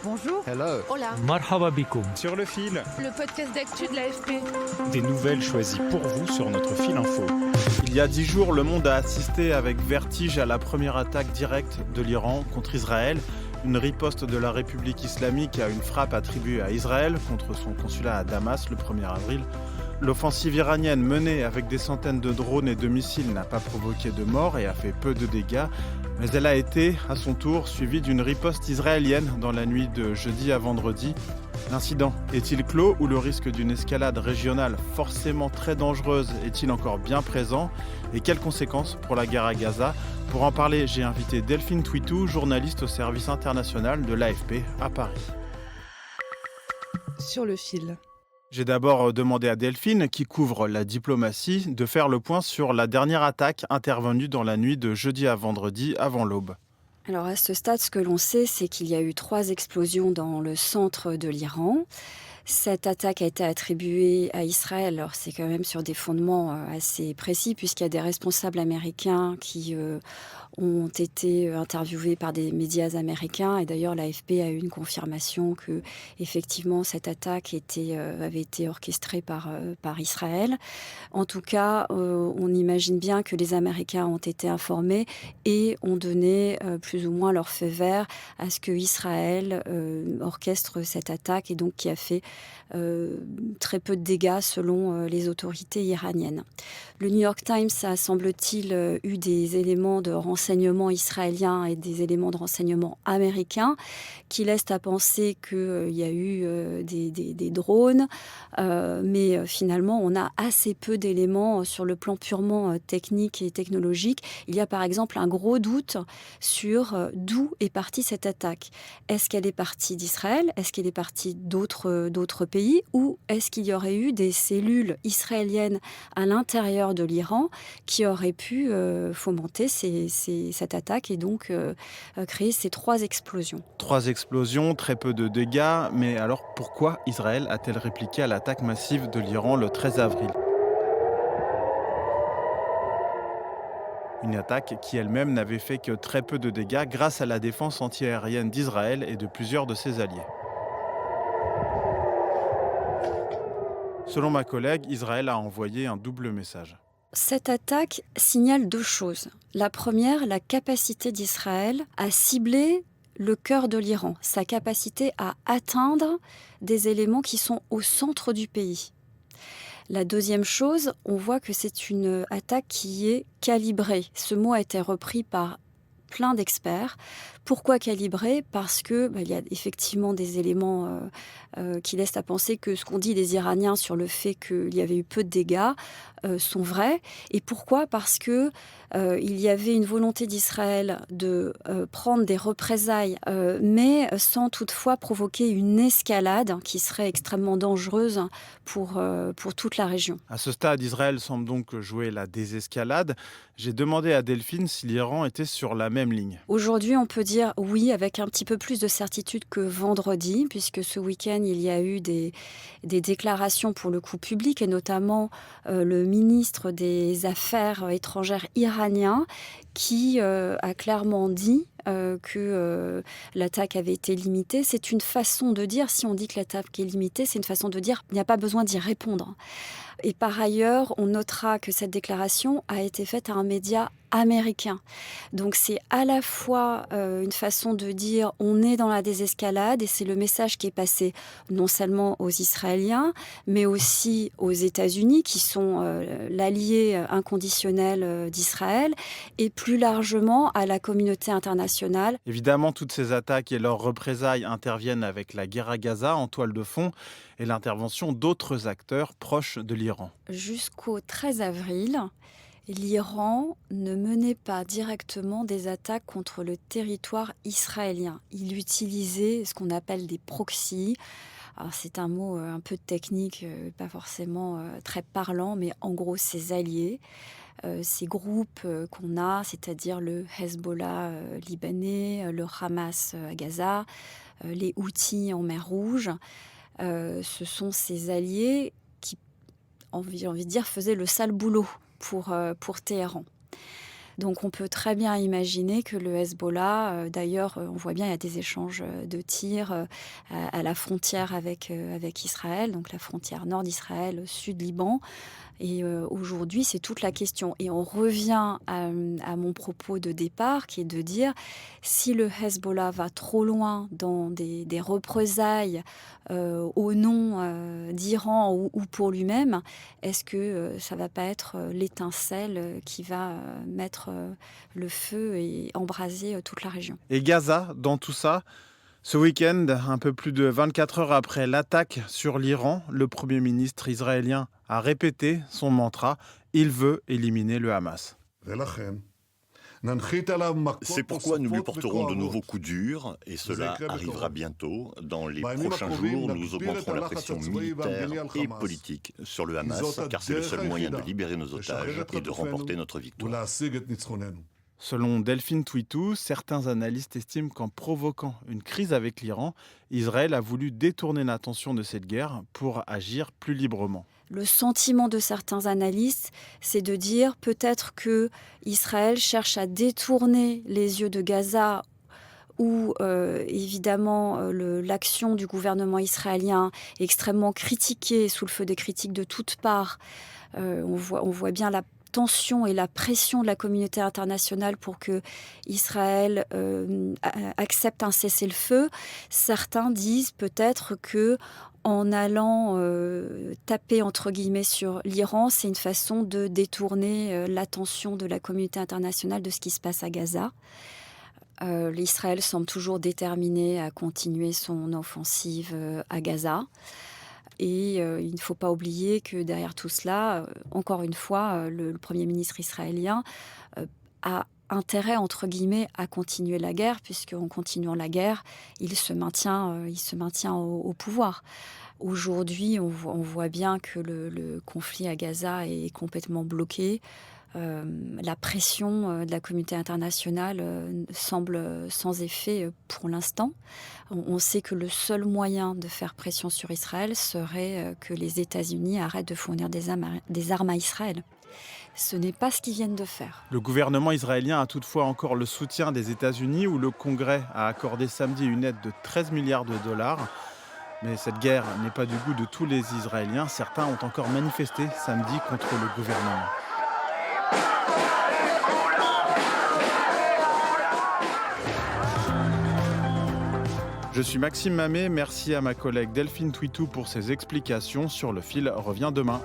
Bonjour. Hello. Hola. Marhaba bikoum. Sur le fil, Le podcast d'actu de l'AFP. des nouvelles choisies pour vous sur notre fil info. Il y a 10 jours, le monde a assisté avec vertige à la première attaque directe de l'Iran contre Israël. Une riposte de la République islamique à une frappe attribuée à Israël contre son consulat à Damas le 1er avril. L'offensive iranienne menée avec des centaines de drones et de missiles n'a pas provoqué de morts et a fait peu de dégâts. Mais elle a été, à son tour, suivie d'une riposte israélienne dans la nuit de jeudi à vendredi. L'incident est-il clos ou le risque d'une escalade régionale forcément très dangereuse est-il encore bien présent? Et quelles conséquences pour la guerre à Gaza? Pour en parler, j'ai invité Delphine Twitou, journaliste au service international de l'AFP à Paris. Sur le fil. J'ai d'abord demandé à Delphine, qui couvre la diplomatie, de faire le point sur la dernière attaque intervenue dans la nuit de jeudi à vendredi avant l'aube. Alors à ce stade, ce que l'on sait, c'est qu'il y a eu 3 explosions dans le centre de l'Iran. Cette attaque a été attribuée à Israël. Alors c'est quand même sur des fondements assez précis, puisqu'il y a des responsables américains qui ont été interviewés par des médias américains. Et d'ailleurs, l'AFP a eu une confirmation que, effectivement, cette attaque avait été orchestrée par Israël. En tout cas, on imagine bien que les Américains ont été informés et ont donné plus ou moins leur feu vert à ce que Israël orchestre cette attaque et donc qui a fait très peu de dégâts selon les autorités iraniennes. Le New York Times a, semble-t-il, eu des éléments de renseignement israéliens et des éléments de renseignement américains qui laissent à penser qu'il y a eu des drones, mais finalement on a assez peu d'éléments sur le plan purement technique et technologique. Il y a par exemple un gros doute sur d'où est partie cette attaque. Est-ce qu'elle est partie d'Israël? Est-ce qu'elle est partie d'autres pays? Ou est-ce qu'il y aurait eu des cellules israéliennes à l'intérieur de l'Iran qui auraient pu fomenter cette attaque et donc créer ces 3 explosions? 3 explosions, très peu de dégâts, mais alors pourquoi Israël a-t-elle répliqué à l'attaque massive de l'Iran le 13 avril? Une attaque qui elle-même n'avait fait que très peu de dégâts grâce à la défense antiaérienne d'Israël et de plusieurs de ses alliés. Selon ma collègue, Israël a envoyé un double message. Cette attaque signale 2 choses. La première, la capacité d'Israël à cibler le cœur de l'Iran, sa capacité à atteindre des éléments qui sont au centre du pays. La deuxième chose, on voit que c'est une attaque qui est calibrée. Ce mot a été repris par plein d'experts. Pourquoi calibrée? Parce que il y a effectivement des éléments qui laissent à penser que ce qu'ont dit les Iraniens sur le fait qu'il y avait eu peu de dégâts sont vrais. Et pourquoi? Parce que il y avait une volonté d'Israël de prendre des représailles, mais sans toutefois provoquer une escalade qui serait extrêmement dangereuse pour toute la région. À ce stade, Israël semble donc jouer la désescalade. J'ai demandé à Delphine si l'Iran était sur la même ligne. Aujourd'hui, on peut dire oui, avec un petit peu plus de certitude que vendredi, puisque ce week-end, il y a eu des déclarations pour le coup publiques, et notamment le ministre des Affaires étrangères iranien qui a clairement dit que l'attaque avait été limitée. C'est une façon de dire, si on dit que l'attaque est limitée, c'est une façon de dire qu'il n'y a pas besoin d'y répondre. Et par ailleurs, on notera que cette déclaration a été faite à un média américain. Donc c'est à la fois une façon de dire on est dans la désescalade, et c'est le message qui est passé non seulement aux Israéliens, mais aussi aux États-Unis qui sont l'allié inconditionnel d'Israël, et plus largement à la communauté internationale. Évidemment, toutes ces attaques et leurs représailles interviennent avec la guerre à Gaza en toile de fond et l'intervention d'autres acteurs proches de l'Iran. Jusqu'au 13 avril, l'Iran ne menait pas directement des attaques contre le territoire israélien. Il utilisait ce qu'on appelle des proxys. Alors c'est un mot un peu technique, pas forcément très parlant, mais en gros ses alliés. Ces groupes qu'on a, c'est-à-dire le Hezbollah libanais, le Hamas à Gaza, les Houthis en mer Rouge, ce sont ces alliés qui, envie de dire, faisaient le sale boulot pour Téhéran. Donc on peut très bien imaginer que le Hezbollah, d'ailleurs on voit bien il y a des échanges de tirs à la frontière avec Israël, donc la frontière nord d'Israël, sud Liban. Et aujourd'hui, c'est toute la question. Et on revient à mon propos de départ, qui est de dire, si le Hezbollah va trop loin dans des représailles au nom d'Iran ou pour lui-même, est-ce que ça ne va pas être l'étincelle qui va mettre le feu et embraser toute la région? Et Gaza, dans tout ça, ce week-end, un peu plus de 24 heures après l'attaque sur l'Iran, le Premier ministre israélien a répété son mantra « Il veut éliminer le Hamas ». C'est pourquoi nous lui porterons de nouveaux coups durs, et cela arrivera bientôt. Dans les prochains jours, nous augmenterons la pression militaire et politique sur le Hamas, car c'est le seul moyen de libérer nos otages et de remporter notre victoire. Selon Delphine Twitou, certains analystes estiment qu'en provoquant une crise avec l'Iran, Israël a voulu détourner l'attention de cette guerre pour agir plus librement. Le sentiment de certains analystes, c'est de dire peut-être que Israël cherche à détourner les yeux de Gaza où évidemment l'action du gouvernement israélien est extrêmement critiquée, sous le feu des critiques de toutes parts. On voit bien la tension et la pression de la communauté internationale pour que Israël accepte un cessez-le-feu. Certains disent peut-être que en allant taper entre guillemets sur l'Iran, c'est une façon de détourner l'attention de la communauté internationale de ce qui se passe à Gaza. L'Israël semble toujours déterminé à continuer son offensive à Gaza. Et il ne faut pas oublier que derrière tout cela, encore une fois, le Premier ministre israélien a intérêt, entre guillemets, à continuer la guerre, puisqu'en continuant la guerre, il se maintient au pouvoir. Aujourd'hui, on voit bien que le conflit à Gaza est complètement bloqué. La pression de la communauté internationale semble sans effet pour l'instant. On sait que le seul moyen de faire pression sur Israël serait que les États-Unis arrêtent de fournir des armes à Israël. Ce n'est pas ce qu'ils viennent de faire. Le gouvernement israélien a toutefois encore le soutien des États-Unis, où le Congrès a accordé samedi une aide de 13 milliards de dollars. Mais cette guerre n'est pas du goût de tous les Israéliens. Certains ont encore manifesté samedi contre le gouvernement. Je suis Maxime Mamet, merci à ma collègue Delphine Twitou pour ses explications. Sur le fil revient demain.